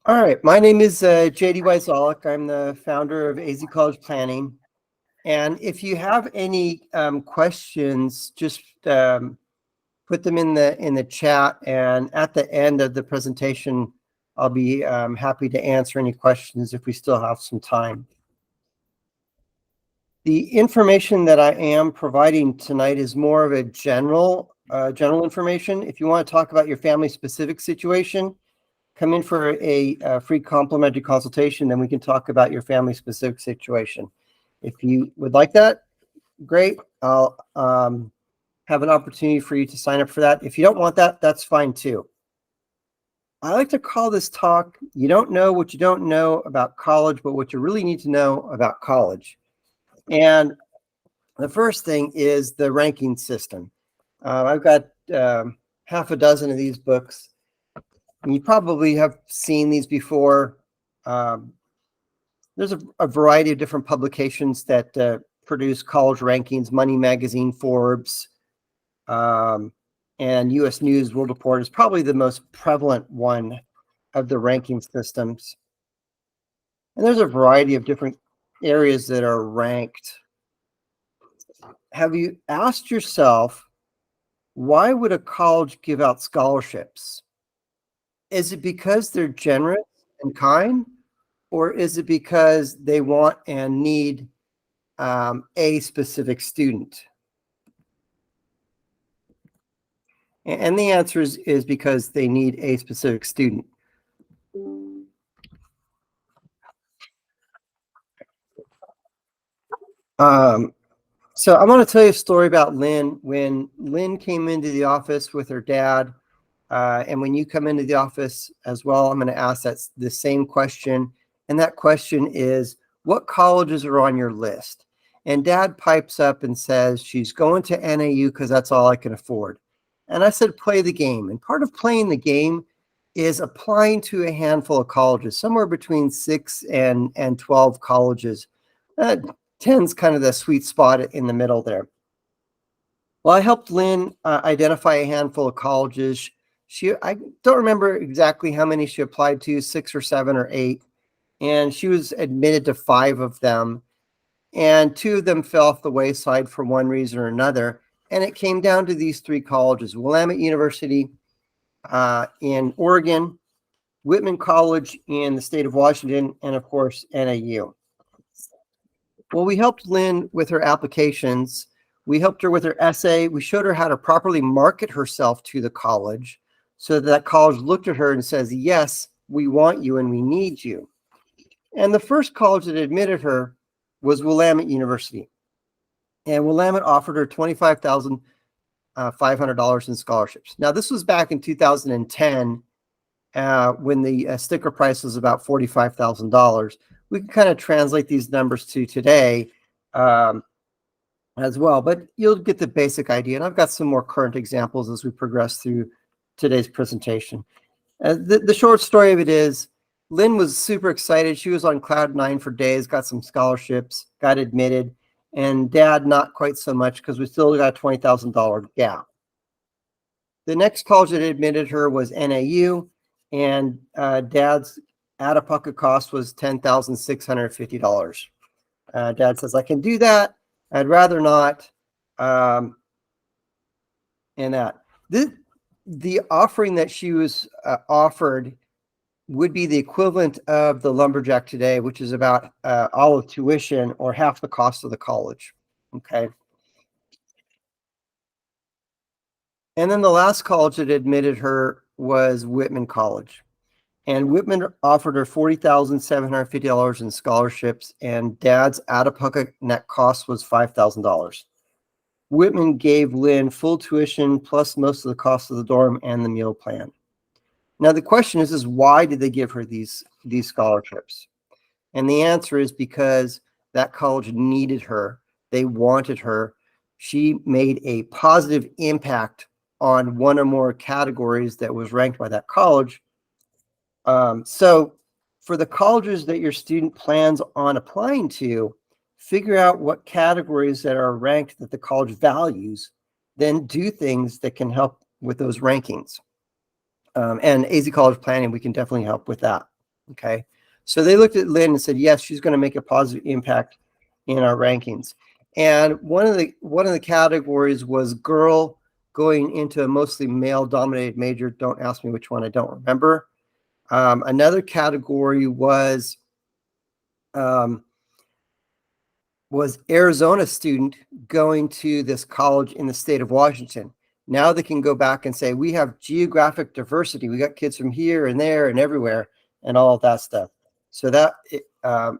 All right, my name is JD Wyzolek. I'm the founder of AZ College Planning. And if you have any questions, just put them in the chat. And at the end of the presentation, I'll be happy to answer any questions if we still have some time. The information that I am providing tonight is more of a general information. If you want to talk about your family-specific situation, come in for a free complimentary consultation, then we can talk about your family-specific situation. If you would like that, great. I'll have an opportunity for you to sign up for that. If you don't want that, that's fine too. I like to call this talk, You Don't Know What You Don't Know About College, but What You Really Need to Know About College. And the first thing is the ranking system. I've got half a dozen of these books. And you probably have seen these before. There's a variety of different publications that produce college rankings, Money Magazine, Forbes, and US News World Report is probably the most prevalent one of the ranking systems. And there's a variety of different areas that are ranked. Have you asked yourself, why would a college give out scholarships? Is it because they're generous and kind, or is it because they want and need a specific student? And the answer is because they need a specific student. So I want to tell you a story about Lynn. When Lynn came into the office with her dad, and when you come into the office as well, I'm going to ask the same question. And that question is, what colleges are on your list? And Dad pipes up and says, she's going to NAU because that's all I can afford. And I said, play the game. And part of playing the game is applying to a handful of colleges, somewhere between 6 and 12 colleges. 10's kind of the sweet spot in the middle there. Well, I helped Lynn identify a handful of colleges. I don't remember exactly how many she applied to, 6 or 7 or 8. And she was admitted to 5 of them. And 2 of them fell off the wayside for one reason or another. And it came down to these 3 colleges: Willamette University in Oregon, Whitman College in the state of Washington, and of course, NAU. Well, we helped Lynn with her applications. We helped her with her essay. We showed her how to properly market herself to the college so that college looked at her and says, yes, we want you and we need you. And the first college that admitted her was Willamette University. And Willamette offered her $25,500 in scholarships. Now, this was back in 2010 when the sticker price was about $45,000. We can kind of translate these numbers to today as well, but you'll get the basic idea. And I've got some more current examples as we progress through today's presentation. The short story of it is, Lynn was super excited. She was on cloud 9 for days, got some scholarships, got admitted, and Dad not quite so much because we still got a $20,000 gap. The next college that admitted her was NAU, and Dad's out-of-pocket cost was $10,650. Dad says, I can do that. I'd rather not. And that. The offering that she was offered would be the equivalent of the lumberjack today, which is about all of tuition or half the cost of the college. Okay. And then the last college that admitted her was Whitman College. And Whitman offered her $40,750 in scholarships, and Dad's out-of-pocket net cost was $5,000. Whitman gave Lynn full tuition plus most of the cost of the dorm and the meal plan. Now, the question is why did they give her these scholarships? And the answer is because that college needed her. They wanted her. She made a positive impact on one or more categories that was ranked by that college. So for the colleges that your student plans on applying to, figure out what categories that are ranked that the college values, then do things that can help with those rankings. And AZ College Planning, we can definitely help with that. Okay. So they looked at Lynn and said, yes, she's going to make a positive impact in our rankings. And one of the categories was girl going into a mostly male dominated major. Don't ask me which one, I don't remember. Another category was Arizona student going to this college in the state of Washington. Now they can go back and say, we have geographic diversity. We got kids from here and there and everywhere and all of that stuff. So that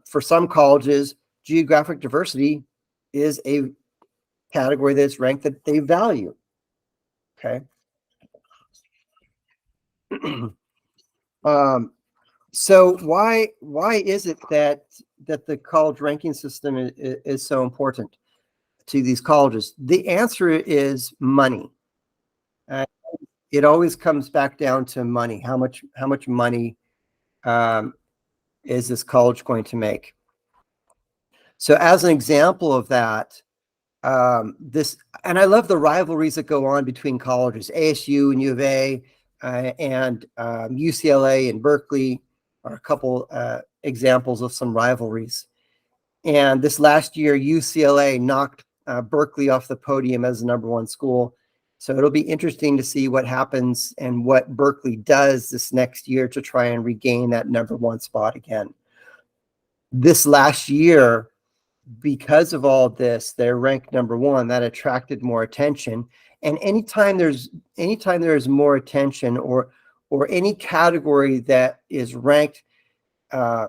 for some colleges, geographic diversity is a category that's ranked that they value. Okay. So why is it that the college ranking system is so important to these colleges? The answer is money. It always comes back down to money. How much money is this college going to make? So as an example of that, and I love the rivalries that go on between colleges. ASU and U of A and UCLA and Berkeley are a couple examples of some rivalries. And this last year, UCLA knocked Berkeley off the podium as the #1 school. So it'll be interesting to see what happens and what Berkeley does this next year to try and regain that #1 spot again. This last year, because of all this, they're ranked #1. That attracted more attention. And anytime there's more attention or any category that is ranked, any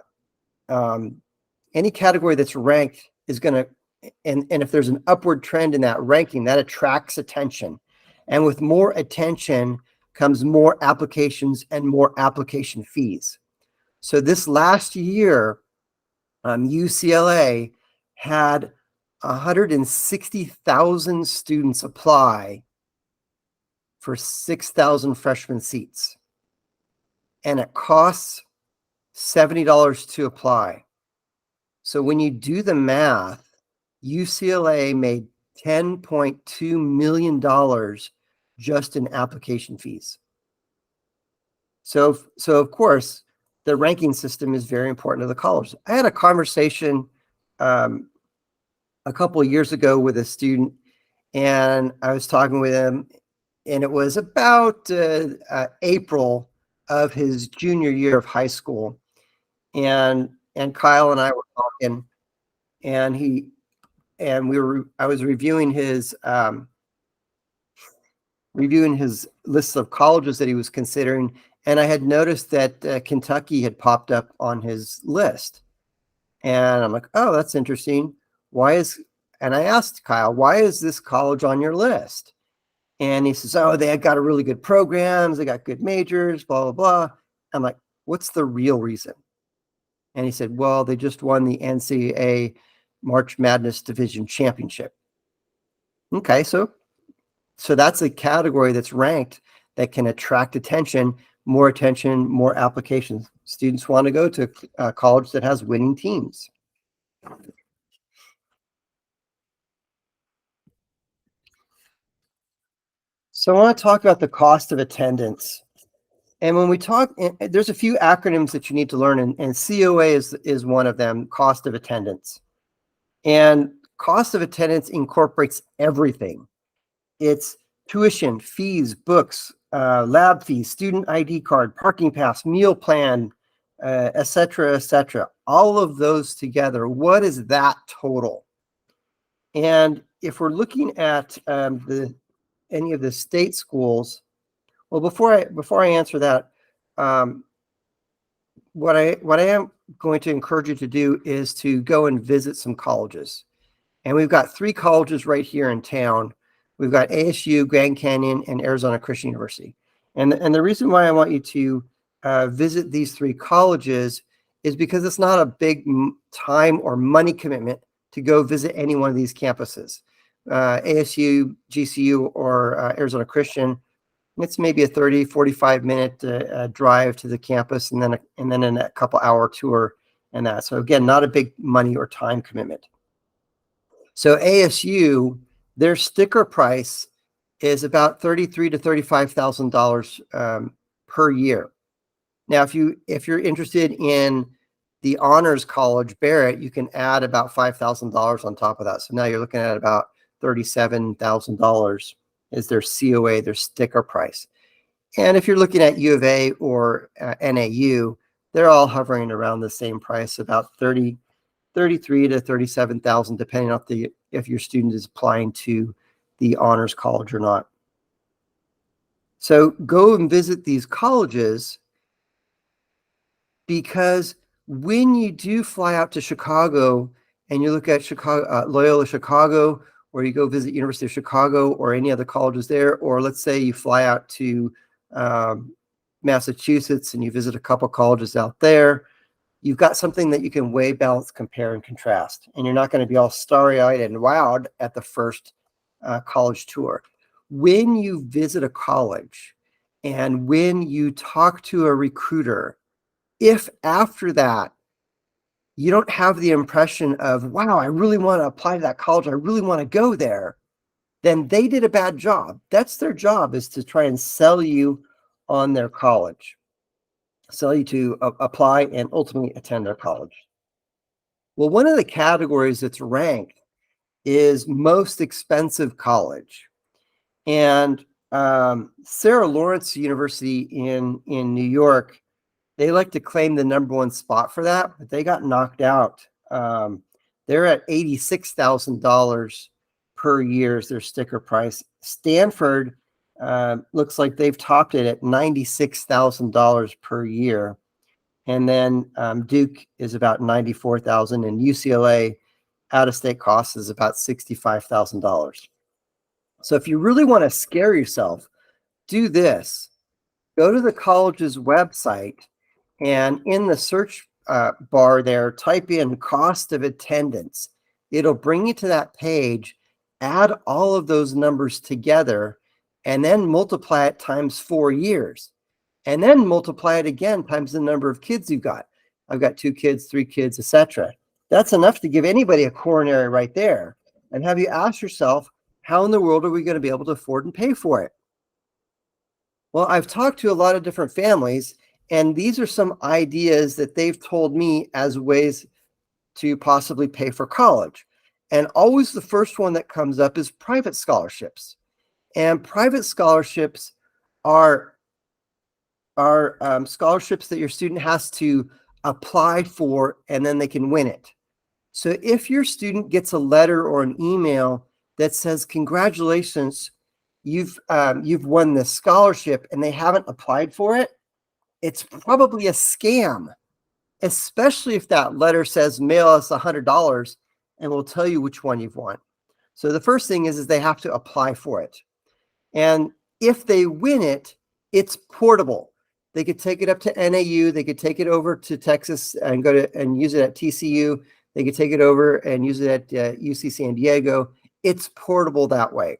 category that's ranked is going to, and if there's an upward trend in that ranking, that attracts attention. And with more attention comes more applications and more application fees. So this last year, UCLA had 160,000 students apply for 6,000 freshman seats. And it costs $70 to apply. So when you do the math, UCLA made $10.2 million just in application fees. So of course, the ranking system is very important to the college. I had a conversation a couple of years ago with a student, and I was talking with him, and it was about April of his junior year of high school. And Kyle and I were talking, and I was reviewing his list of colleges that he was considering, and I had noticed that Kentucky had popped up on his list. And I'm like, oh, that's interesting. And I asked Kyle, why is this college on your list? And he says, oh, they got a really good programs, they got good majors, blah, blah, blah. I'm like, what's the real reason? And he said, well, they just won the NCAA March Madness Division Championship. Okay, so that's a category that's ranked that can attract attention, more applications. Students want to go to a college that has winning teams. So I want to talk about the cost of attendance. And when we talk, there's a few acronyms that you need to learn, and COA is one of them, cost of attendance. And cost of attendance incorporates everything. It's tuition, fees, books, lab fees, student ID card, parking pass, meal plan, et cetera, et cetera. All of those together, what is that total? And if we're looking at any of the state schools, well, before I answer that, what I am going to encourage you to do is to go and visit some colleges. And we've got 3 colleges right here in town. We've got ASU, Grand Canyon, and Arizona Christian University. And the reason why I want you to visit these 3 colleges is because it's not a big time or money commitment to go visit any one of these campuses. ASU, GCU, or Arizona Christian, it's maybe a 30, 45-minute drive to the campus, and then a couple hour tour and that. So again, not a big money or time commitment. So ASU, their sticker price is about $33,000 to $35,000 per year. Now, if you're interested in the honors college, Barrett, you can add about $5,000 on top of that. So now you're looking at about $37,000 is their COA, their sticker price. And if you're looking at U of A or NAU, they're all hovering around the same price, about 33 to 37,000, depending on if your student is applying to the honors college or not. So go and visit these colleges, because when you do fly out to Chicago and you look at Chicago, Loyola Chicago, or you go visit University of Chicago or any other colleges there, or let's say you fly out to Massachusetts and you visit a couple colleges out there, you've got something that you can weigh, balance, compare, and contrast. And you're not going to be all starry-eyed and wowed at the first college tour. When you visit a college and when you talk to a recruiter, if after that you don't have the impression of, wow, I really want to apply to that college, I really want to go there, then they did a bad job. That's their job, is to try and sell you on their college, sell you to apply and ultimately attend their college. Well, one of the categories that's ranked is most expensive college. And Sarah Lawrence University in New York, they like to claim the #1 spot for that, but they got knocked out. They're at $86,000 per year is their sticker price. Stanford looks like they've topped it at $96,000 per year. And then Duke is about $94,000, and UCLA out-of-state cost is about $65,000. So if you really want to scare yourself, do this. Go to the college's website, and in the search bar there, type in cost of attendance. It'll bring you to that page. Add all of those numbers together, and then multiply it times 4 years. And then multiply it again times the number of kids you've got. I've got 2 kids, 3 kids, etc. That's enough to give anybody a coronary right there. And have you asked yourself, how in the world are we going to be able to afford and pay for it? Well, I've talked to a lot of different families, and these are some ideas that they've told me as ways to possibly pay for college. And always the first one that comes up is private scholarships. And private scholarships are scholarships that your student has to apply for, and then they can win it. So if your student gets a letter or an email that says, congratulations, you've won this scholarship, and they haven't applied for it, it's probably a scam, especially if that letter says mail us $100 and we'll tell you which one you've won. So the first thing is they have to apply for it. And if they win it, it's portable. They could take it up to NAU. They could take it over to Texas and go to and use it at TCU. They could take it over and use it at UC San Diego. It's portable that way.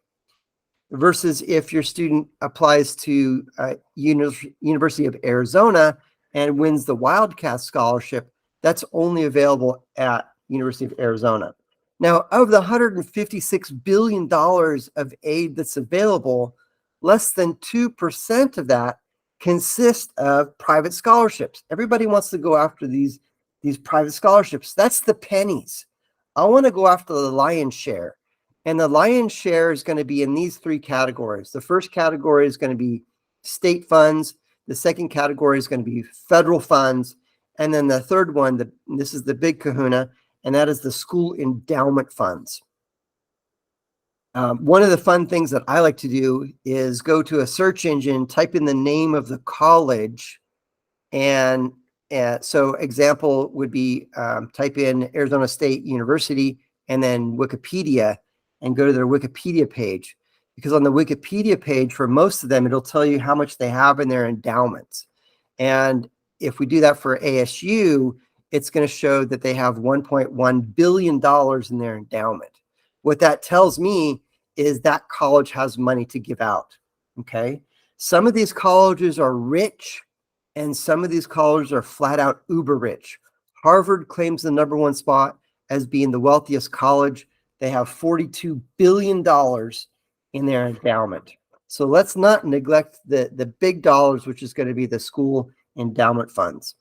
Versus if your student applies to University of Arizona and wins the Wildcat Scholarship, that's only available at University of Arizona. Now, of the $156 billion of aid that's available, less than 2% of that consist of private scholarships. Everybody wants to go after these private scholarships. That's the pennies. I want to go after the lion's share. And the lion's share is going to be in these 3 categories. The first category is going to be state funds. The second category is going to be federal funds. And then the third one, this is the big kahuna, and that is the school endowment funds. One of the fun things that I like to do is go to a search engine, type in the name of the college. And so example would be type in Arizona State University and then Wikipedia, and go to their Wikipedia page, because on the Wikipedia page for most of them, it'll tell you how much they have in their endowments. And if we do that for ASU, it's going to show that they have $1.1 billion in their endowment. What that tells me is that college has money to give out. Okay. Some of these colleges are rich, and some of these colleges are flat out uber rich. Harvard claims the #1 spot as being the wealthiest college. they have $42 billion in their endowment. So let's not neglect the big dollars, which is going to be the school endowment funds.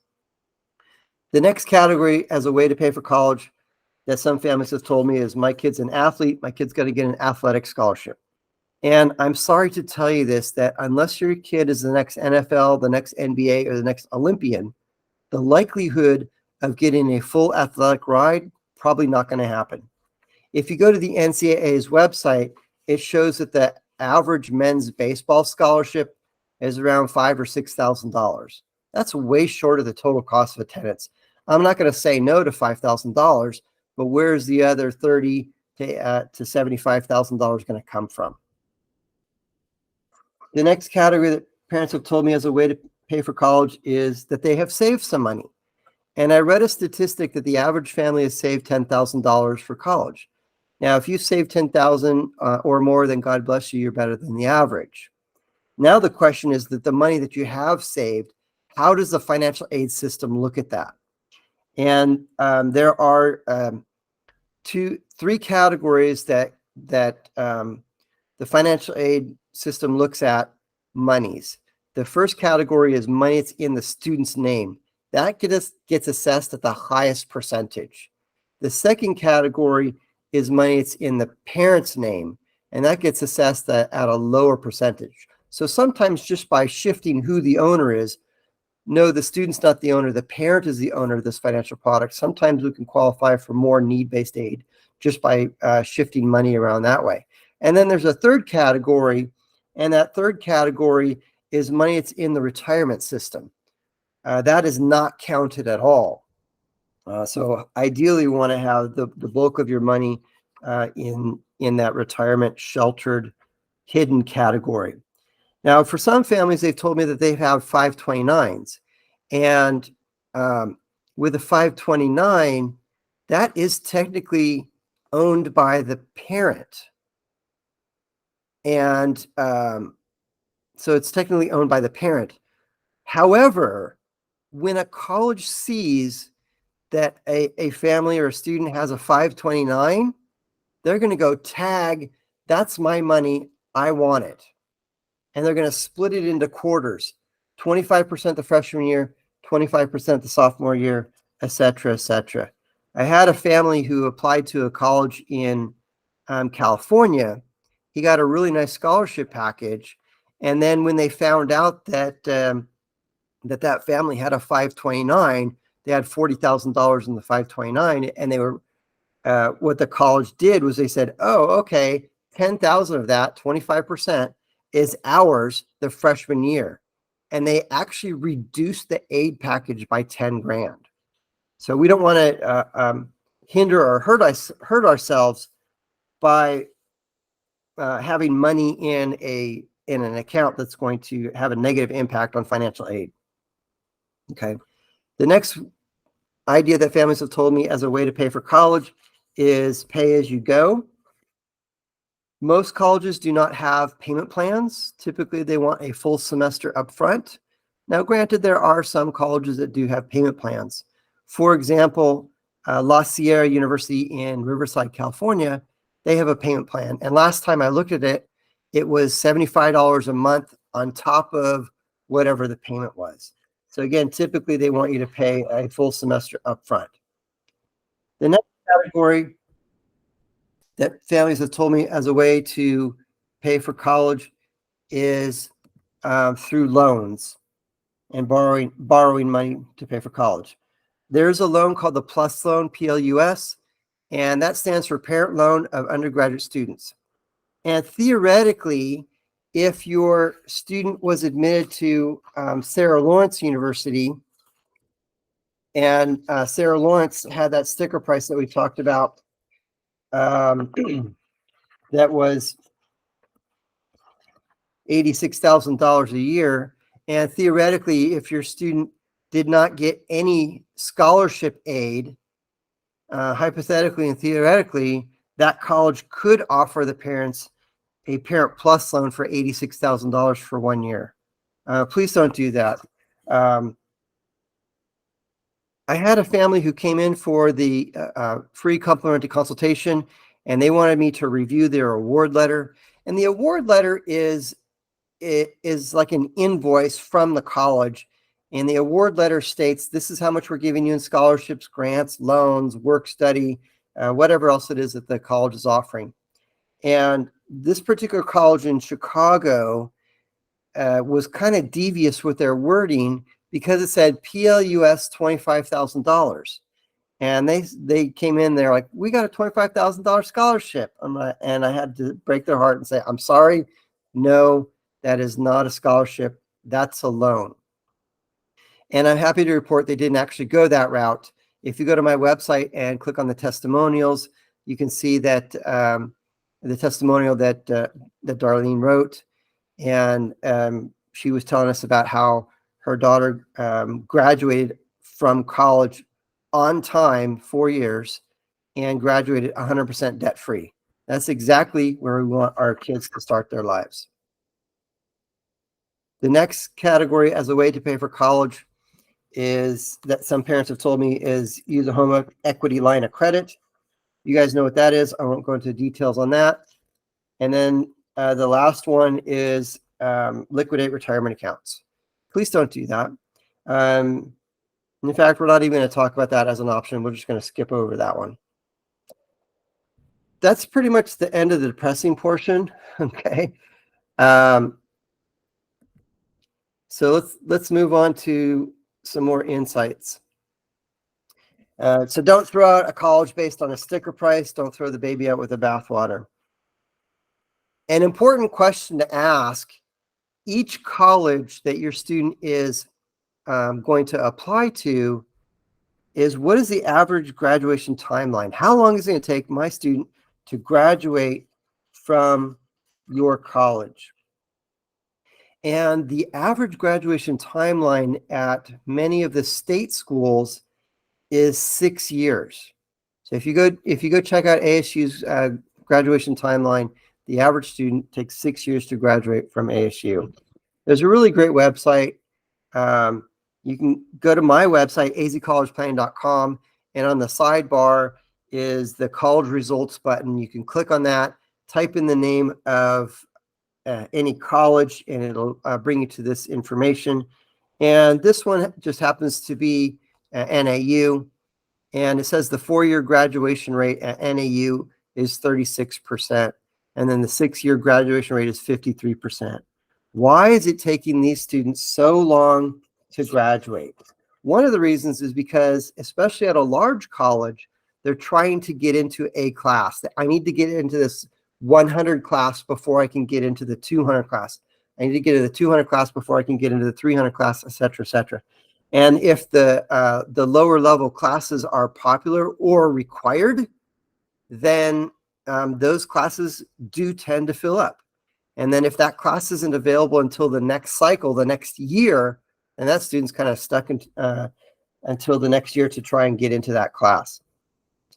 The next category as a way to pay for college that some families have told me is, my kid's an athlete, my kid's going to get an athletic scholarship. And I'm sorry to tell you this, that unless your kid is the next NFL, the next NBA, or the next Olympian, the likelihood of getting a full athletic ride probably not going to happen. If you go to the NCAA's website, it shows that the average men's baseball scholarship is around $5,000 or $6,000. That's way short of the total cost of attendance. I'm not going to say no to $5,000, but where's the other $30,000 to $75,000 going to come from? The next category that parents have told me as a way to pay for college is that they have saved some money. And I read a statistic that the average family has saved $10,000 for college. Now, if you save $10,000 or more, then God bless you, you're better than the average. Now the question is that the money that you have saved, how does the financial aid system look at that? And there are three categories that the financial aid system looks at monies. The first category is money that's in the student's name. That gets assessed at the highest percentage. The second category is money that's in the parent's name, and that gets assessed at a lower percentage. So sometimes just by shifting who the owner is, no, the student's not the owner, the parent is the owner of this financial product. Sometimes we can qualify for more need-based aid just by shifting money around that way. And then there's a third category, and that third category is money that's in the retirement system. That is not counted at all. So ideally, we want to have the bulk of your money in that retirement sheltered hidden category. Now, for some families, they've told me that they have 529s. And with a 529, that is technically owned by the parent. And so it's technically owned by the parent. However, when a college sees that a family or a student has a 529, they're going to go tag, that's my money, I want it. And they're going to split it into quarters, 25% the freshman year, 25% the sophomore year, et cetera, et cetera. I had a family who applied to a college in California. He got a really nice scholarship package. And then when they found out that that family had a 529, they had $40,000 in the 529, and they were what the college did was they said, oh, okay, 10,000 of that, 25%, is ours the freshman year. And they actually reduced the aid package by 10 grand. So we don't want to hinder or hurt ourselves by having money in an account that's going to have a negative impact on financial aid. Okay. The next idea that families have told me as a way to pay for college is pay as you go. Most colleges do not have payment plans. Typically, they want a full semester up front. Now, granted, there are some colleges that do have payment plans. For example, La Sierra University in Riverside, California, they have a payment plan. And last time I looked at it, it was $75 a month on top of whatever the payment was. So again, typically they want you to pay a full semester up front. The next category that families have told me as a way to pay for college is through loans and borrowing money to pay for college. There's a loan called the PLUS loan, PLUS, and that stands for Parent Loan of Undergraduate Students. And theoretically, if your student was admitted to Sarah Lawrence University, and Sarah Lawrence had that sticker price that we talked about, that was $86,000 a year. And theoretically, if your student did not get any scholarship aid, hypothetically and theoretically, that college could offer the parents a Parent Plus loan for $86,000 for 1 year. Please don't do that. I had a family who came in for the free complementary consultation, and they wanted me to review their award letter. And the award letter is like an invoice from the college. And the award letter states, this is how much we're giving you in scholarships, grants, loans, work study, whatever else it is that the college is offering. And this particular college in Chicago was kind of devious with their wording because it said PLUS $25,000. And they came in there like, we got a $25,000 scholarship. And I had to break their heart and say, I'm sorry, no, that is not a scholarship. That's a loan. And I'm happy to report they didn't actually go that route. If you go to my website and click on the testimonials, you can see that the testimonial that Darlene wrote. And she was telling us about how her daughter graduated from college on time, 4 years, and graduated 100% debt-free. That's exactly where we want our kids to start their lives. The next category as a way to pay for college is that some parents have told me is use a home equity line of credit. You guys know what that is. I won't go into details on that. And then the last one is liquidate retirement accounts. Please don't do that. In fact, we're not even going to talk about that as an option. We're just going to skip over that one. That's pretty much the end of the depressing portion. Okay. So let's move on to some more insights. So don't throw out a college based on a sticker price. Don't throw the baby out with the bathwater. An important question to ask each college that your student is going to apply to is, what is the average graduation timeline? How long is it going to take my student to graduate from your college? And the average graduation timeline at many of the state schools is 6 years. So if you go check out ASU's graduation timeline, the average student takes 6 years to graduate from ASU. There's a really great website. You can go to my website, azcollegeplanning.com, and on the sidebar is the college results button. You can click on that, type in the name of any college, and it'll bring you to this information. And this one just happens to be NAU, and it says the 4-year graduation rate at NAU is 36%, and then the 6-year graduation rate is 53%. Why is it taking these students so long to graduate? One of the reasons is because, especially at a large college, they're trying to get into a class. I need to get into this 100 class before I can get into the 200 class. I need to get into the 200 class before I can get into the 300 class, et cetera, et cetera. And if the lower level classes are popular or required, then those classes do tend to fill up. And then if that class isn't available until the next cycle, the next year, and that student's kind of stuck until the next year to try and get into that class.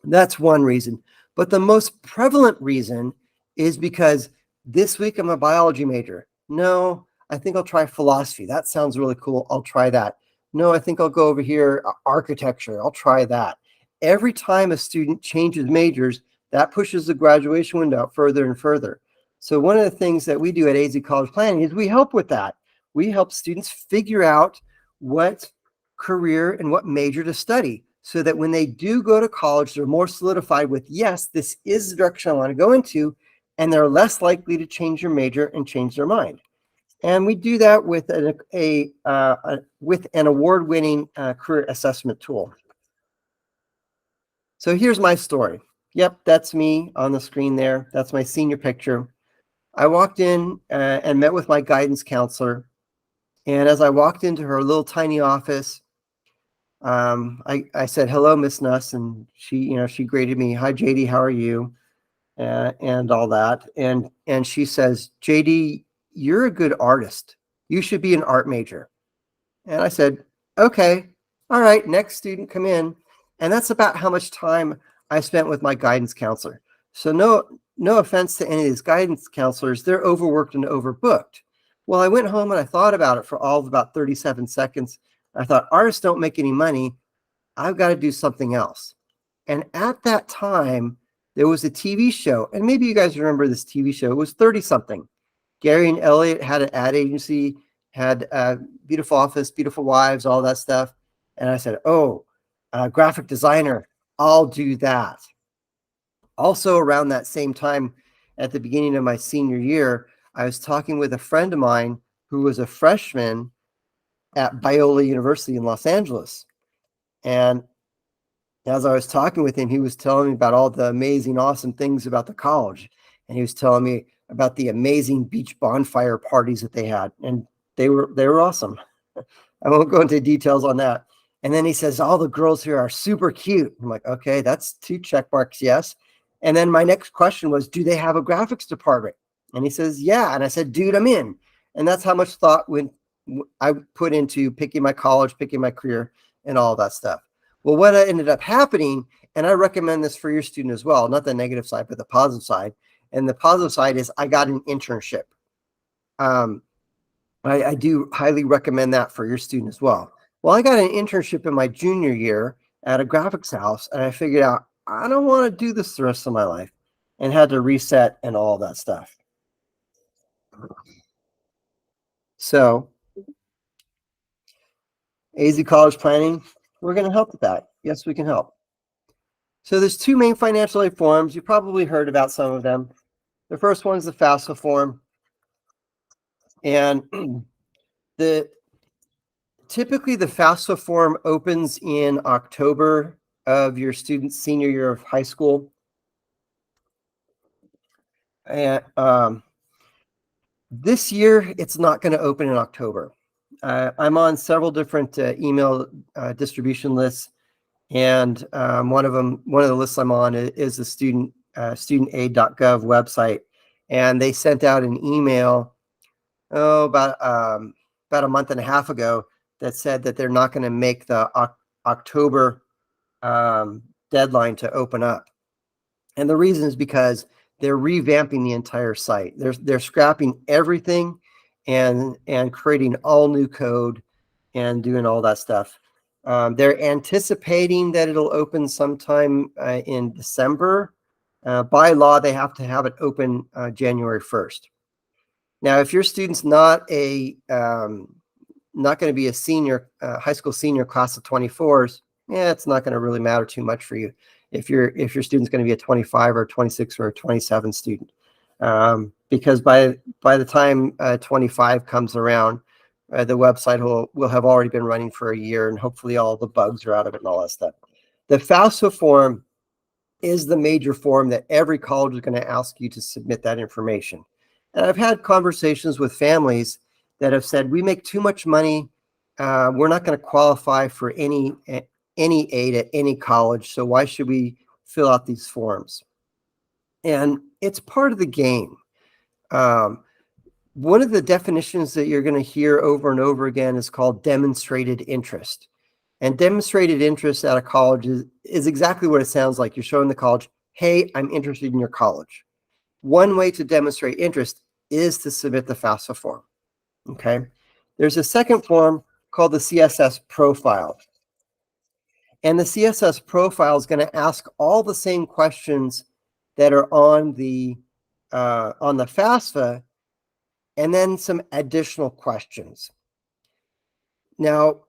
That's one reason. But the most prevalent reason is because this week I'm a biology major. No, I think I'll try philosophy. That sounds really cool. I'll try that. No, I think I'll go over here, architecture. I'll try that. Every time a student changes majors, that pushes the graduation window out further and further. So one of the things that we do at AZ College Planning is we help with that. We help students figure out what career and what major to study so that when they do go to college, they're more solidified with, yes, this is the direction I want to go into, and they're less likely to change their major and change their mind. And we do that with an award-winning career assessment tool. So here's my story. Yep, that's me on the screen there. That's my senior picture. I walked in and met with my guidance counselor. And as I walked into her little tiny office, I said, hello, Miss Nuss. And she greeted me. Hi, JD, how are you? And all that. And she says, JD, you're a good artist. You should be an art major. And I said, okay, all right, next student, come in. And that's about how much time I spent with my guidance counselor. So no offense to any of these guidance counselors, they're overworked and overbooked. Well, I went home and I thought about it for all of about 37 seconds. I thought, artists don't make any money. I've got to do something else. And at that time, there was a TV show, and maybe you guys remember this TV show. It was 30 something. Gary and Elliot had an ad agency, had a beautiful office, beautiful wives, all that stuff. And I said, oh, graphic designer, I'll do that. Also around that same time, at the beginning of my senior year, I was talking with a friend of mine who was a freshman at Biola University in Los Angeles. And as I was talking with him, he was telling me about all the amazing, awesome things about the college. And he was telling me about the amazing beach bonfire parties that they had. And they were awesome. I won't go into details on that. And then he says, all the girls here are super cute. I'm like, okay, that's 2 check marks, yes. And then my next question was, do they have a graphics department? And he says, yeah. And I said, dude, I'm in. And that's how much thought when I put into picking my college, picking my career, and all that stuff. Well, what ended up happening, and I recommend this for your student as well, not the negative side, but the positive side. And the positive side is I got an internship. I do highly recommend that for your student as well. Well, I got an internship in my junior year at a graphics house, and I figured out I don't want to do this the rest of my life, and had to reset and all that stuff. So AZ College Planning, we're going to help with that. Yes, we can help. So there's 2 main financial aid forms. You probably heard about some of them. The first one is the FAFSA form. And typically the FAFSA form opens in October of your student's senior year of high school. And this year, it's not going to open in October. I'm on several different email distribution lists, and one of the lists I'm on is the studentaid.gov website, and they sent out an email about a month and a half ago that said that they're not going to make the October deadline to open up. And the reason is because they're revamping the entire site. They're scrapping everything and creating all new code and doing all that stuff. They're anticipating that it'll open sometime in December. By law, they have to have it open January 1st. Now, if your student's not going to be a senior, high school senior class of 24s, it's not going to really matter too much for you. If your student's going to be a 25 or 26 or a 27 student, because by the time 25 comes around, the website will have already been running for a year, and hopefully all the bugs are out of it and all that stuff. The FAFSA form is the major form that every college is going to ask you to submit that information. And I've had conversations with families that have said, we make too much money. We're not going to qualify for any aid at any college, so why should we fill out these forms? And it's part of the game. One of the definitions that you're going to hear over and over again is called demonstrated interest. And demonstrated interest at a college is exactly what it sounds like. You're showing the college, hey, I'm interested in your college. One way to demonstrate interest is to submit the FAFSA form. Okay. There's a second form called the CSS profile. And the CSS profile is going to ask all the same questions that are on the FAFSA, and then some additional questions. Now,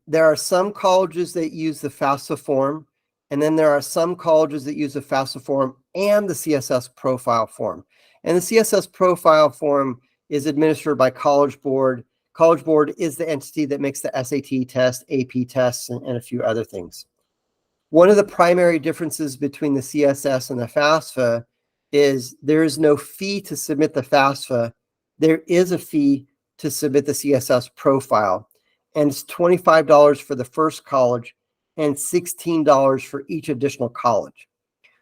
there are some colleges that use the FAFSA form, and then there are some colleges that use the FAFSA form and the CSS profile form. And the CSS profile form is administered by College Board. College Board is the entity that makes the SAT test, AP tests, and a few other things. One of the primary differences between the CSS and the FAFSA is there is no fee to submit the FAFSA. There is a fee to submit the CSS profile, and it's $25 for the first college and $16 for each additional college.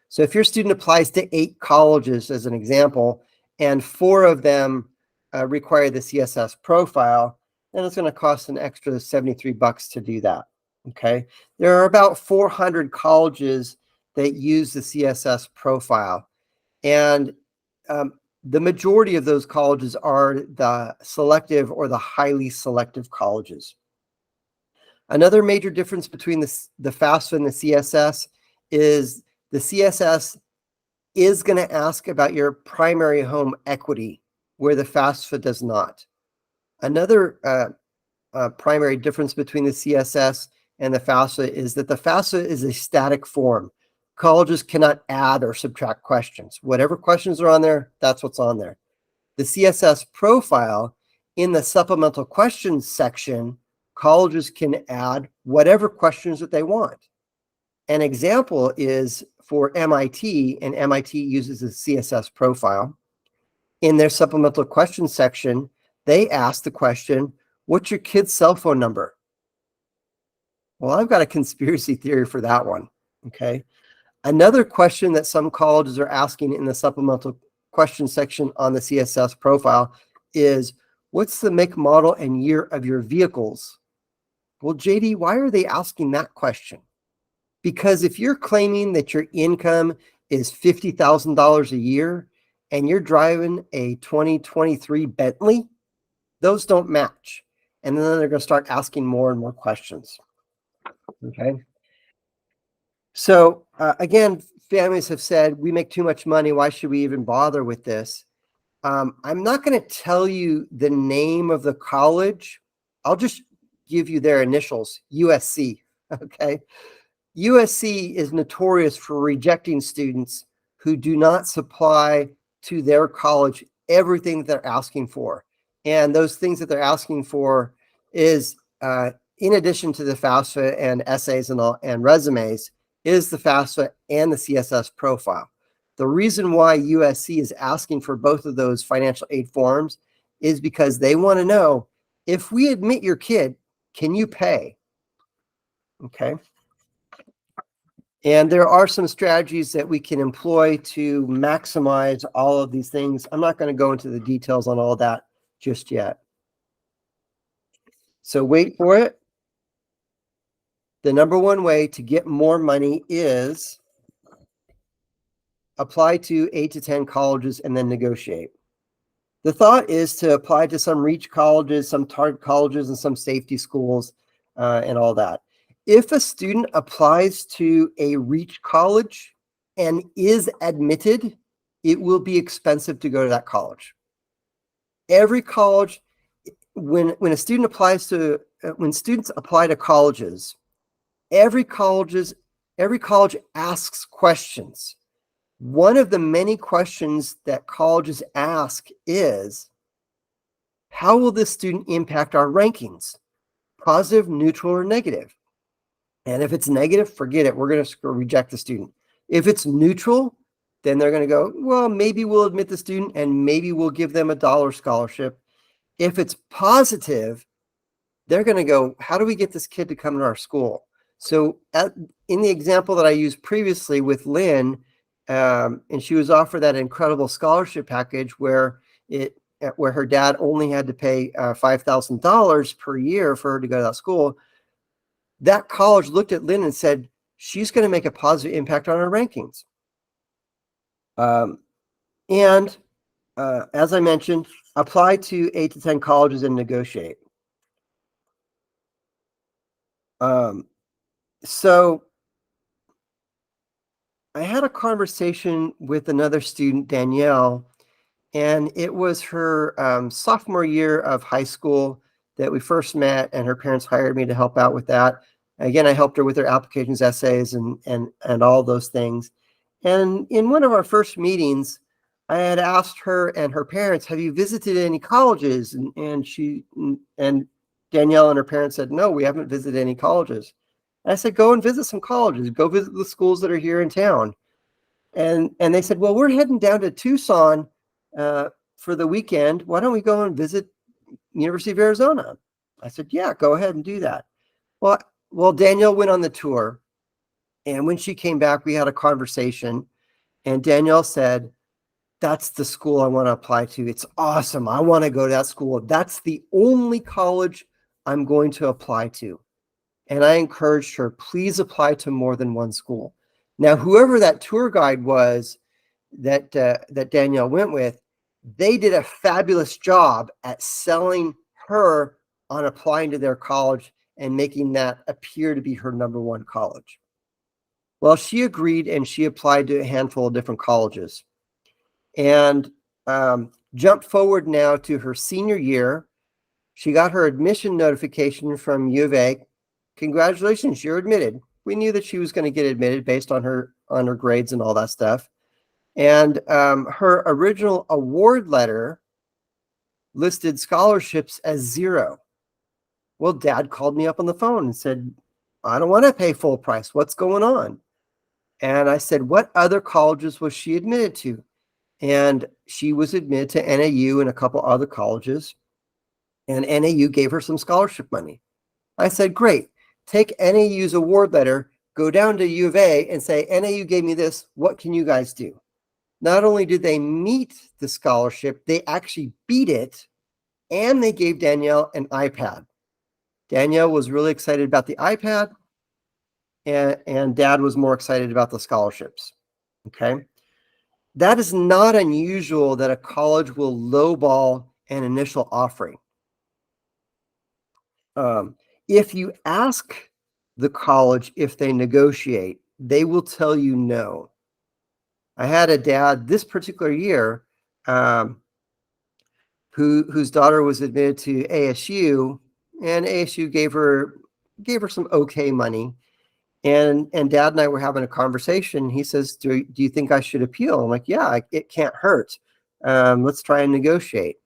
So if your student applies to 8 colleges, as an example, and 4 of them require the CSS profile, then it's going to cost an extra $73 to do that. Okay. There are about 400 colleges that use the CSS profile, and the majority of those colleges are the selective or the highly selective colleges. Another major difference between the FAFSA and the CSS is the CSS is going to ask about your primary home equity, where the FAFSA does not. Another primary difference between the CSS and the FAFSA is that the FAFSA is a static form. Colleges cannot add or subtract questions. Whatever questions are on there, that's what's on there. The CSS profile, in the supplemental questions section, colleges can add whatever questions that they want. An example is for MIT, and MIT uses a CSS profile. In their supplemental questions section, they ask the question, what's your kid's cell phone number? Well, I've got a conspiracy theory for that one, okay? Another question that some colleges are asking in the supplemental question section on the CSS profile is, what's the make, model, and year of your vehicles? Well, JD, why are they asking that question? Because if you're claiming that your income is $50,000 a year and you're driving a 2023 Bentley, those don't match. And then they're going to start asking more and more questions. Okay. So again, families have said, we make too much money. Why should we even bother with this? I'm not going to tell you the name of the college. I'll just give you their initials, USC. Okay. USC is notorious for rejecting students who do not supply to their college everything that they're asking for. And those things that they're asking for is, in addition to the FAFSA and essays and resumes, is the FAFSA and the CSS profile. The reason why USC is asking for both of those financial aid forms is because they want to know, if we admit your kid, can you pay? Okay. And there are some strategies that we can employ to maximize all of these things. I'm not going to go into the details on all that just yet. So wait for it. The number one way to get more money is apply to 8 to 10 colleges and then negotiate. The thought is to apply to some reach colleges, some target colleges, and some safety schools and all that. If a student applies to a reach college and is admitted, it will be expensive to go to that college. Every college, when a student applies to, when students apply to colleges, every college asks questions. One of the many questions that colleges ask is, how will this student impact our rankings? Positive, neutral, or negative? And if it's negative, forget it. We're going to reject the student. If it's neutral, then they're going to go, well, maybe we'll admit the student and maybe we'll give them a dollar scholarship. If it's positive, they're going to go, how do we get this kid to come to our school? So in the example that I used previously with Lynn, and she was offered that incredible scholarship package where her dad only had to pay $5,000 per year for her to go to that school. That college looked at Lynn and said, she's going to make a positive impact on our rankings. As I mentioned, apply to 8 to 10 colleges and negotiate. So I had a conversation with another student, Danielle, and it was her sophomore year of high school that we first met, and her parents hired me to help out with that. Again, I helped her with her applications, essays, and all those things. And in one of our first meetings, I had asked her and her parents, have you visited any colleges? And Danielle and her parents said, no, we haven't visited any colleges. And I said, go and visit some colleges. Go visit the schools that are here in town. And they said, well, we're heading down to Tucson for the weekend. Why don't we go and visit University of Arizona? I said, yeah, go ahead and do that. Well, Danielle went on the tour. And when she came back, we had a conversation. And Danielle said, that's the school I want to apply to. It's awesome. I want to go to that school. That's the only college I'm going to apply to. And I encouraged her, please apply to more than one school. Now, whoever that tour guide was that Danielle went with, they did a fabulous job at selling her on applying to their college and making that appear to be her number one college. Well, she agreed and she applied to a handful of different colleges. And jump forward now to her senior year. She got her admission notification from U of A. Congratulations, you're admitted. We knew that she was going to get admitted based on her grades and all that stuff. And her original award letter listed scholarships as 0. Well, Dad called me up on the phone and said, I don't want to pay full price. What's going on? And I said, what other colleges was she admitted to? And she was admitted to NAU and a couple other colleges. And NAU gave her some scholarship money. I said, great. Take NAU's award letter, go down to U of A and say, NAU gave me this. What can you guys do? Not only did they meet the scholarship, they actually beat it. And they gave Danielle an iPad. Danielle was really excited about the iPad. And Dad was more excited about the scholarships. Okay. That is not unusual that a college will lowball an initial offering. If you ask the college if they negotiate, they will tell you no. I had a dad this particular year whose daughter was admitted to ASU, and ASU gave her some okay money. And Dad and I were having a conversation. He says, do you think I should appeal? I'm like, yeah, it can't hurt. Let's try and negotiate.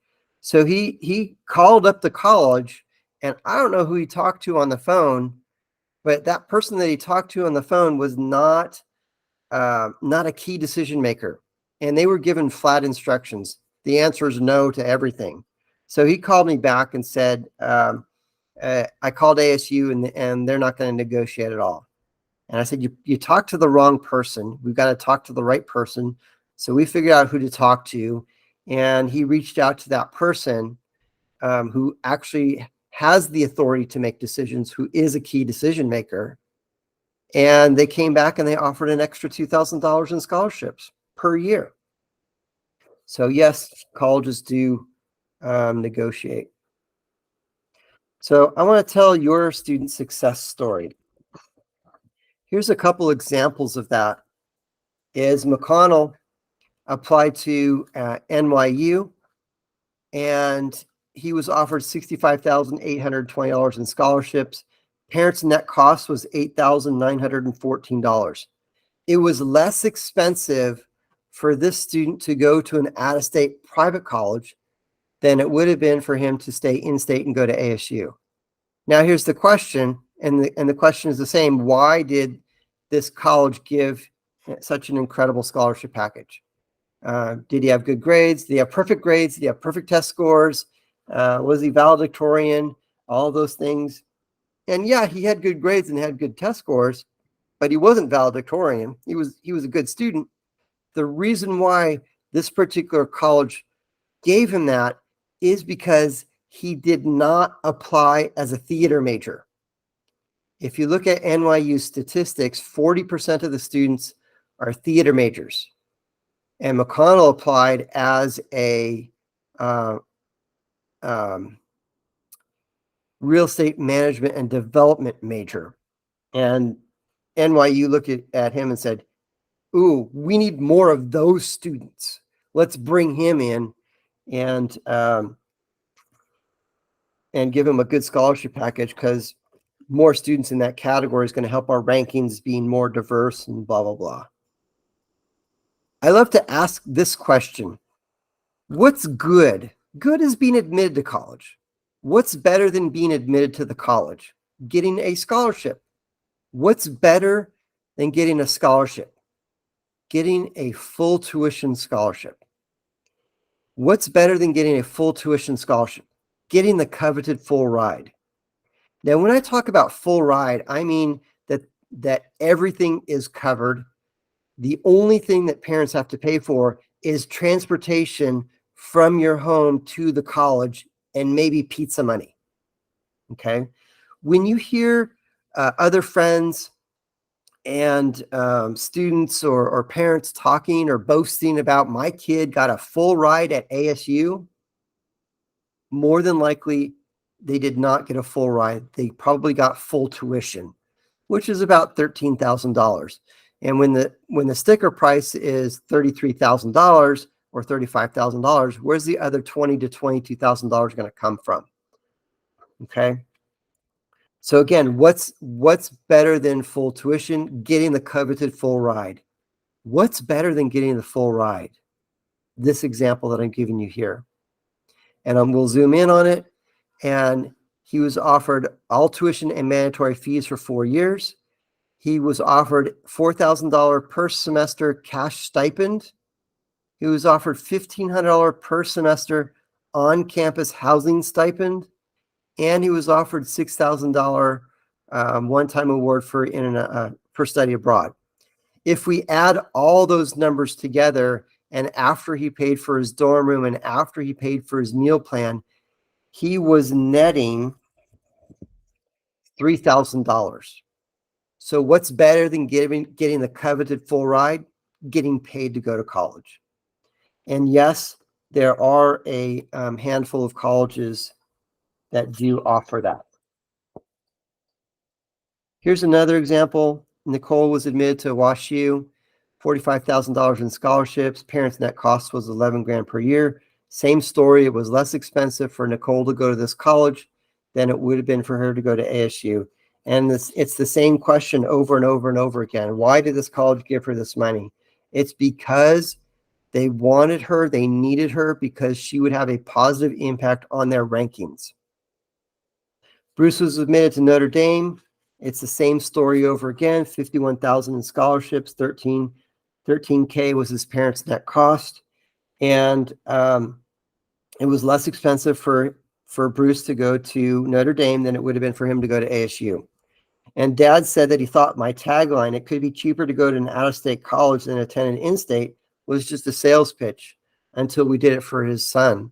So he called up the college, and I don't know who he talked to on the phone, but that person that he talked to on the phone was not a key decision maker. And they were given flat instructions. The answer is no to everything. So he called me back and said, I called ASU and they're not going to negotiate at all. And I said, you talked to the wrong person. We've got to talk to the right person. So we figured out who to talk to. And he reached out to that person who actually has the authority to make decisions, who is a key decision maker. And they came back and they offered an extra $2,000 in scholarships per year. So yes, colleges do negotiate. So I want to tell your student success story. Here's a couple examples of that. Is McConnell applied to NYU, and he was offered $65,820 in scholarships. Parents' net cost was $8,914. It was less expensive for this student to go to an out-of-state private college than it would have been for him to stay in-state and go to ASU. Now, here's the question, and the question is the same. Why did this college give such an incredible scholarship package? Did he have good grades? Did he have perfect grades? Did he have perfect test scores? Was he valedictorian? All those things. And yeah, he had good grades and had good test scores, but he wasn't valedictorian. He was a good student. The reason why this particular college gave him that is because he did not apply as a theater major. If you look at NYU statistics, 40% of the students are theater majors. And McConnell applied as a real estate management and development major. And NYU looked at him and said, ooh, we need more of those students. Let's bring him in and give him a good scholarship package, because more students in that category is going to help our rankings being more diverse and blah, blah, blah. I love to ask this question. What's good? Good is being admitted to college. What's better than being admitted to the college? Getting a scholarship. What's better than getting a scholarship? Getting a full tuition scholarship. What's better than getting a full tuition scholarship? Getting the coveted full ride. Now, when I talk about full ride, I mean that everything is covered. The only thing that parents have to pay for is transportation from your home to the college and maybe pizza money. Okay. When you hear other friends and students or parents talking or boasting about, my kid got a full ride at ASU, more than likely they did not get a full ride. They probably got full tuition, which is about $13,000. And when the sticker price is $33,000 or $35,000, where's the other $20,000 to $22,000 going to come from? Okay. So again, what's better than full tuition? Getting the coveted full ride. What's better than getting the full ride? This example that I'm giving you here. And we'll zoom in on it. And he was offered all tuition and mandatory fees for 4 years. He was offered $4,000 per semester cash stipend. He was offered $1,500 per semester on-campus housing stipend. And he was offered $6,000 one-time award for study abroad. If we add all those numbers together, and after he paid for his dorm room and after he paid for his meal plan, he was netting $3,000. So what's better than getting the coveted full ride? Getting paid to go to college. And yes, there are a handful of colleges that do offer that. Here's another example. Nicole was admitted to WashU, $45,000 in scholarships. Parents' net cost was $11,000 per year. Same story. It was less expensive for Nicole to go to this college than it would have been for her to go to ASU. And it's the same question over and over and over again. Why did this college give her this money? It's because they wanted her, they needed her, because she would have a positive impact on their rankings. Bruce was admitted to Notre Dame. It's the same story over again. $51,000 in scholarships, $13K was his parents' net cost. And it was less expensive for Bruce to go to Notre Dame than it would have been for him to go to ASU. And Dad said that he thought my tagline, "It could be cheaper to go to an out-of-state college than attend an in-state," was just a sales pitch until we did it for his son.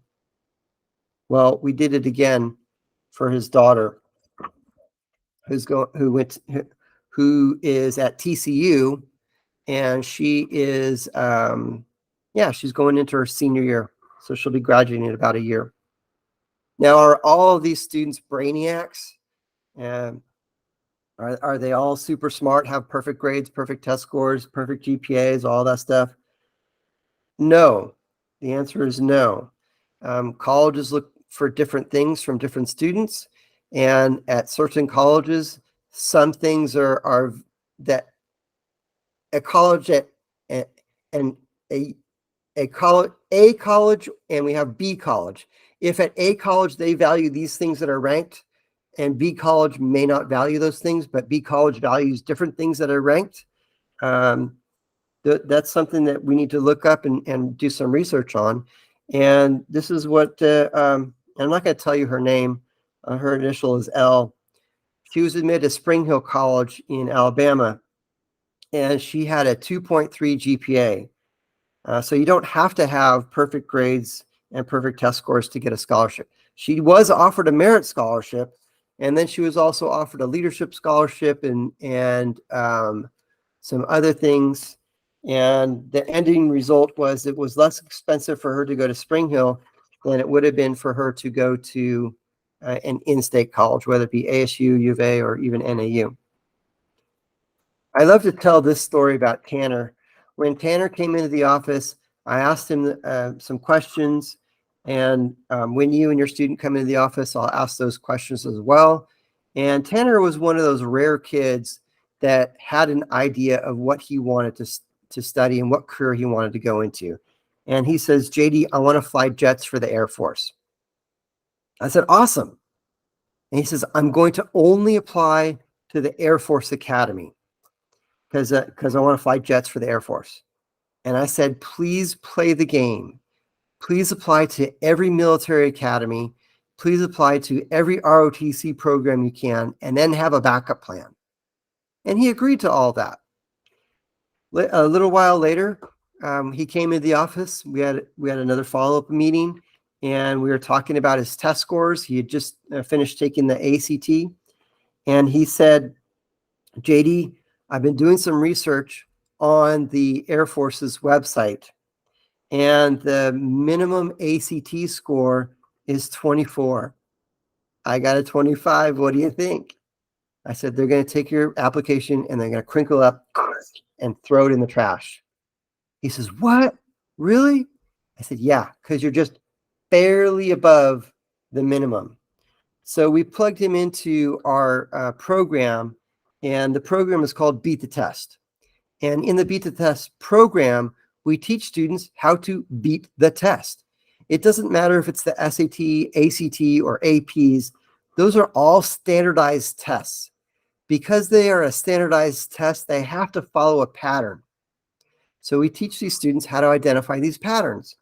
Well, we did it again for his daughter, who is at TCU, and she is she's going into her senior year, so she'll be graduating in about a year. Now, are all of these students brainiacs? And are they all super smart, have perfect grades, perfect test scores, perfect GPAs, all that stuff? No. The answer is no. Colleges look for different things from different students, and at certain colleges, some things are that a college and a college, and we have B college. If at A college they value these things that are ranked, and B college may not value those things, but B college values different things that are ranked, that's something that we need to look up and do some research on. And this is what, I'm not going to tell you her name. Her initial is L. She was admitted to Spring Hill College in Alabama, and she had a 2.3 GPA. So you don't have to have perfect grades and perfect test scores to get a scholarship. She was offered a merit scholarship, and then she was also offered a leadership scholarship and some other things. And the ending result was it was less expensive for her to go to Spring Hill than it would have been for her to go to an in-state college, whether it be ASU, U of A, or even NAU. I love to tell this story about Tanner. When Tanner came into the office, I asked him some questions. And when you and your student come into the office, I'll ask those questions as well. And Tanner was one of those rare kids that had an idea of what he wanted to study and what career he wanted to go into. And he says, "JD, I want to fly jets for the Air Force." I said, "Awesome." And he says, "I'm going to only apply to the Air Force Academy because I want to fly jets for the Air Force." And I said, "Please play the game. Please apply to every military academy. Please apply to every ROTC program you can, and then have a backup plan." And he agreed to all that. A little while later, he came into the office. We had another follow-up meeting, and we were talking about his test scores. He had just finished taking the ACT, and he said, "JD, I've been doing some research on the Air Force's website, and the minimum ACT score is 24. I got a 25. What do you think?" I said, "They're going to take your application and they're going to crinkle up and throw it in the trash. He says, what? Really? I said, yeah, because you're just barely above the minimum. So we plugged him into our program, and the program is called Beat the Test. And in the Beat the Test program, we teach students how to beat the test. It doesn't matter if it's the SAT, ACT, or APs. Those are all standardized tests. Because they are a standardized test, they have to follow a pattern. So we teach these students how to identify these patterns.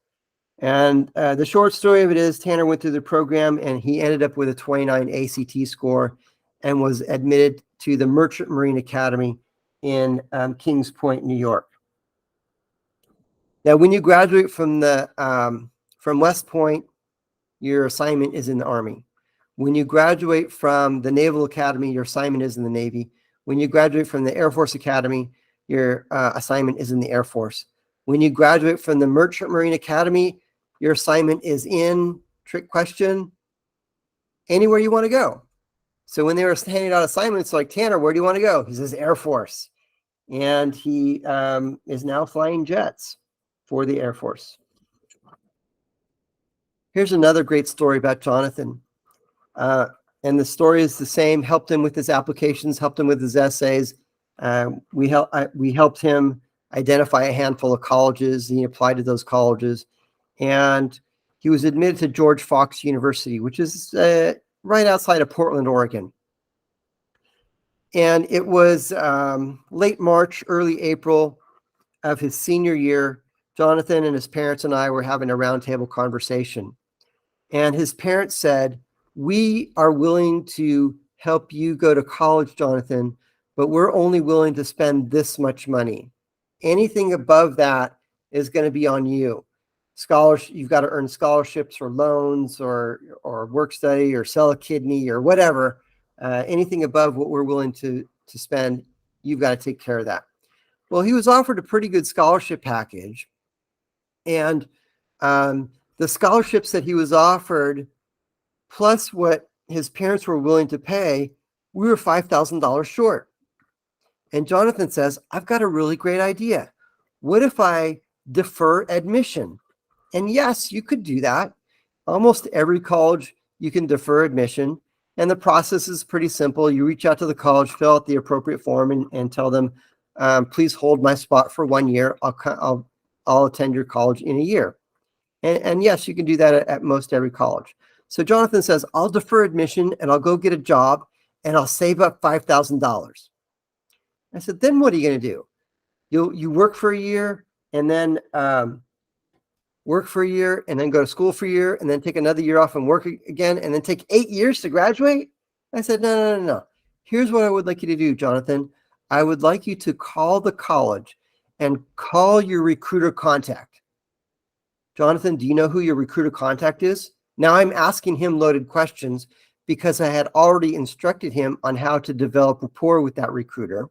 And the short story of it is Tanner went through the program and he ended up with a 29 ACT score and was admitted to the Merchant Marine Academy in Kings Point, New York. Now, when you graduate from West Point, your assignment is in the Army. When you graduate from the Naval Academy, your assignment is in the Navy. When you graduate from the Air Force Academy, your assignment is in the Air Force. When you graduate from the Merchant Marine Academy, your assignment is in, trick question, anywhere you want to go. So when they were handing out assignments like, Tanner, where do you want to go? He says Air Force. And he is now flying jets for the Air Force. Here's another great story about Jonathan. And the story is the same, helped him with his applications, helped him with his essays. We helped him identify a handful of colleges. He applied to those colleges. And he was admitted to George Fox University, which is right outside of Portland, Oregon. And it was late March, early April of his senior year. Jonathan and his parents and I were having a roundtable conversation. And his parents said, we are willing to help you go to college, Jonathan, but we're only willing to spend this much money. Anything above that is going to be on you. You've got to earn scholarships or loans or work study or sell a kidney or whatever. Anything above what we're willing to spend, you've got to take care of that. Well, he was offered a pretty good scholarship package. And the scholarships that he was offered, plus what his parents were willing to pay, we were $5,000 short. And Jonathan says, I've got a really great idea. What if I defer admission? And yes, you could do that. Almost every college, you can defer admission. And the process is pretty simple. You reach out to the college, fill out the appropriate form, and tell them, please hold my spot for 1 year. I'll attend your college in a year. And yes, you can do that at most every college. So Jonathan says, I'll defer admission and I'll go get a job and I'll save up $5,000. I said, then what are you going to do? You work for a year and then work for a year and then go to school for a year and then take another year off and work again and then take 8 years to graduate? I said, no. Here's what I would like you to do, Jonathan. I would like you to call the college and call your recruiter contact. Jonathan, do you know who your recruiter contact is? Now I'm asking him loaded questions because I had already instructed him on how to develop rapport with that recruiter.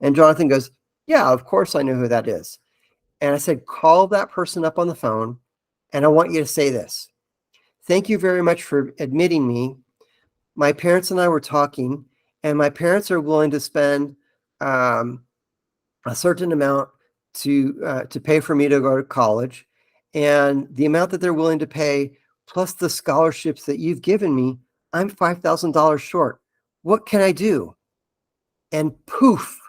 And Jonathan goes, yeah, of course I know who that is. And I said, call that person up on the phone, and I want you to say this. Thank you very much for admitting me. My parents and I were talking, and my parents are willing to spend a certain amount to pay for me to go to college. And the amount that they're willing to pay, plus the scholarships that you've given me, I'm $5,000 short. What can I do? And poof,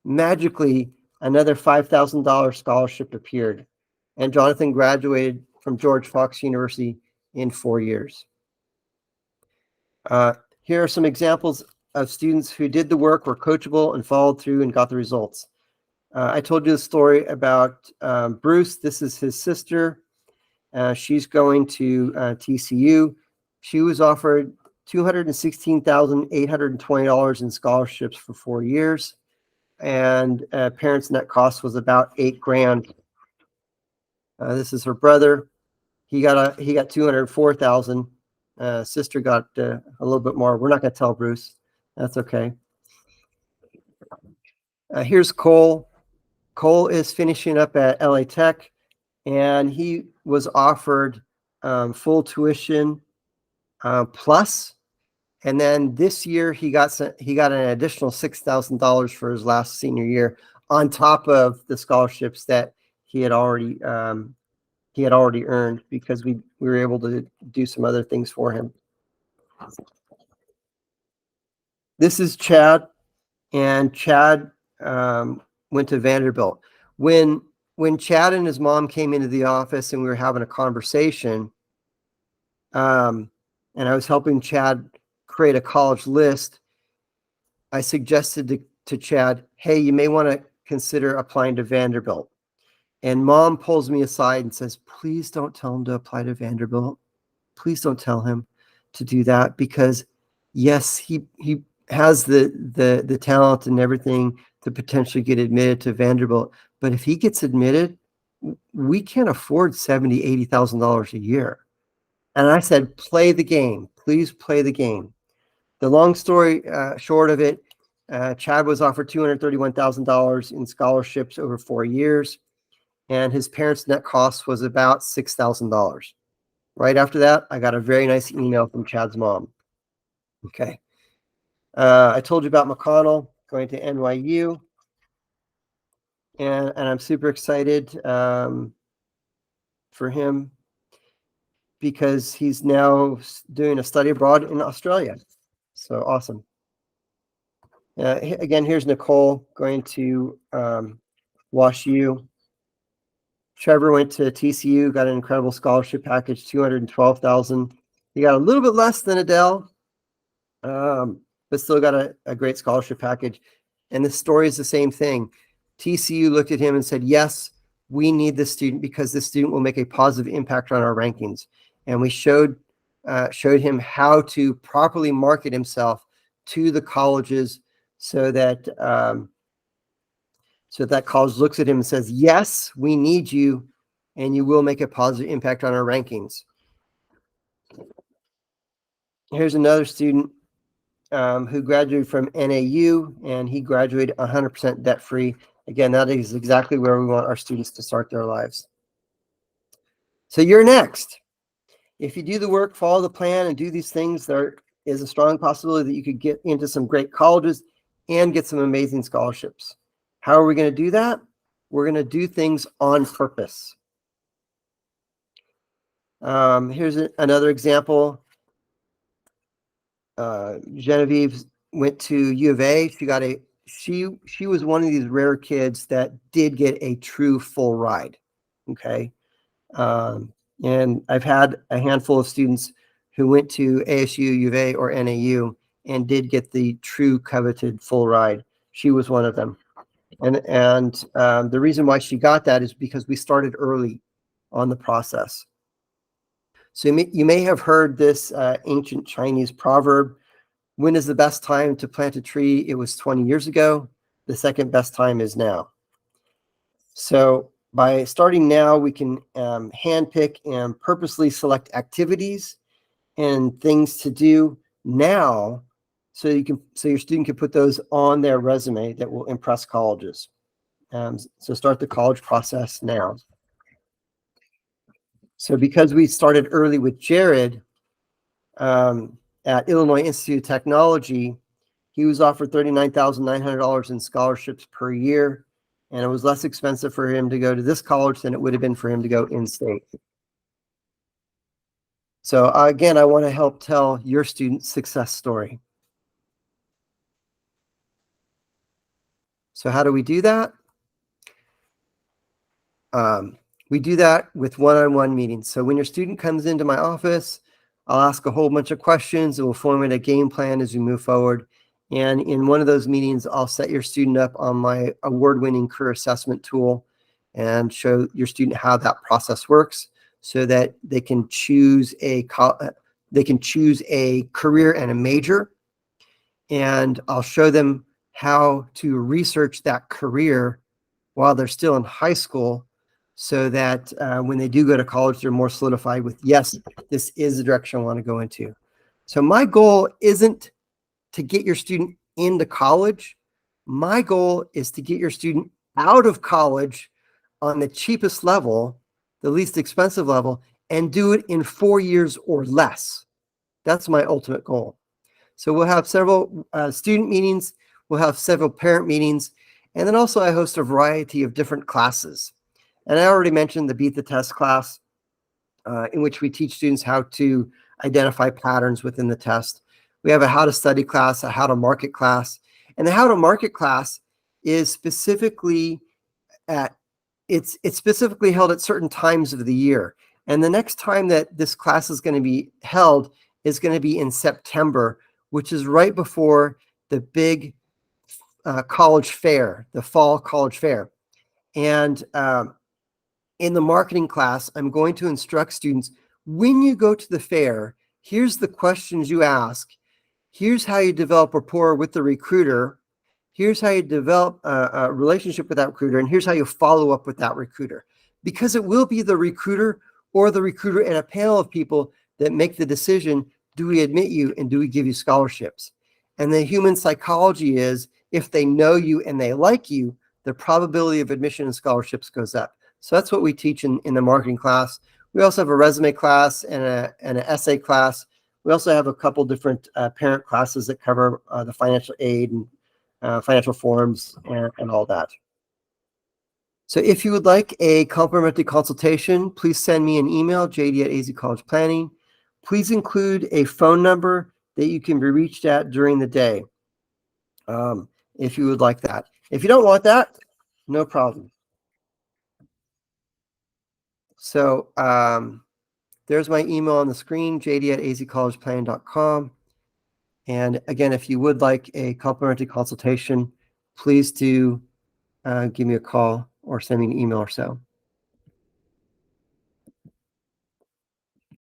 magically, another $5,000 scholarship appeared. And Jonathan graduated from George Fox University in 4 years. Here are some examples of students who did the work, were coachable, and followed through and got the results. I told you the story about Bruce. This is his sister. She's going to TCU. She was offered $216,820 in scholarships for 4 years. And parents' net cost was about $8,000. This is her brother. He got $204,000. Sister got a little bit more. We're not going to tell Bruce. That's okay. Here's Cole. Cole is finishing up at LA Tech, and he was offered full tuition plus. And then this year he got an additional $6,000 for his last senior year on top of the scholarships that he had already earned, because we were able to do some other things for him. This is Chad, and Chad went to Vanderbilt. When Chad and his mom came into the office and we were having a conversation, and I was helping Chad create a college list, I suggested to Chad, hey, you may want to consider applying to Vanderbilt. And mom pulls me aside and says, please don't tell him to apply to Vanderbilt. Please don't tell him to do that, because yes, he has the talent and everything to potentially get admitted to Vanderbilt. But if he gets admitted, we can't afford $70,000, $80,000 a year. And I said, play the game. Please play the game. The long story short of it, Chad was offered $231,000 in scholarships over 4 years, and his parents' net cost was about $6,000. Right after that, I got a very nice email from Chad's mom. Okay. I told you about McConnell going to NYU, and I'm super excited for him, because he's now doing a study abroad in Australia. So awesome. Again, here's Nicole going to Wash U. Trevor went to TCU, got an incredible scholarship package, $212,000. He got a little bit less than Adele, but still got a great scholarship package. And the story is the same thing. TCU looked at him and said, yes, we need this student because this student will make a positive impact on our rankings. And we showed him how to properly market himself to the colleges, so that that college looks at him and says, yes, we need you, and you will make a positive impact on our rankings. Here's another student who graduated from NAU, and he graduated 100% debt-free. Again, that is exactly where we want our students to start their lives. So you're next. If you do the work, follow the plan, and do these things, there is a strong possibility that you could get into some great colleges and get some amazing scholarships. How are we going to do that? We're going to do things on purpose. Here's another example. Genevieve went to U of A. She was one of these rare kids that did get a true full ride. Okay. And I've had a handful of students who went to ASU, U of A, or NAU and did get the true coveted full ride. She was one of them. And the reason why she got that is because we started early on the process. So you may have heard this ancient Chinese proverb, when is the best time to plant a tree? It was 20 years ago. The second best time is now. So by starting now, we can handpick and purposely select activities and things to do now, so your student can put those on their resume that will impress colleges. So start the college process now. So because we started early with Jared at Illinois Institute of Technology, he was offered $39,900 in scholarships per year, and it was less expensive for him to go to this college than it would have been for him to go in-state. So again, I want to help tell your student's success story. So how do we do that? We do that with one-on-one meetings. So when your student comes into my office, I'll ask a whole bunch of questions, and we'll formulate a game plan as we move forward. And in one of those meetings, I'll set your student up on my award-winning career assessment tool and show your student how that process works, so that they can choose a career and a major. And I'll show them how to research that career while they're still in high school, so that when they do go to college, they're more solidified with, yes, this is the direction I want to go into. So my goal isn't to get your student into college. My goal is to get your student out of college on the cheapest level, the least expensive level, and do it in 4 years or less. That's my ultimate goal. So we'll have several student meetings. We'll have several parent meetings. And then also I host a variety of different classes. And I already mentioned the Beat the Test class, in which we teach students how to identify patterns within the test. We have a how to study class, a how to market class. And the how to market class is specifically it's specifically held at certain times of the year. And the next time that this class is going to be held is going to be in September, which is right before the big college fair, the fall college fair. And in the marketing class, I'm going to instruct students, when you go to the fair, here's the questions you ask. Here's how you develop rapport with the recruiter. Here's how you develop a relationship with that recruiter. And here's how you follow up with that recruiter. Because it will be the recruiter or the recruiter and a panel of people that make the decision, do we admit you and do we give you scholarships? And the human psychology is, if they know you and they like you, the probability of admission and scholarships goes up. So that's what we teach in the marketing class. We also have a resume class and an essay class. We also have a couple different parent classes that cover the financial aid and financial forms and all that. So if you would like a complimentary consultation, please send me an email, jd@azcollegeplanning. Please include a phone number that you can be reached at during the day, if you would like that. If you don't want that, no problem. So there's my email on the screen, jd@azcollegeplanning.com. And again, if you would like a complimentary consultation, please do give me a call or send me an email or so.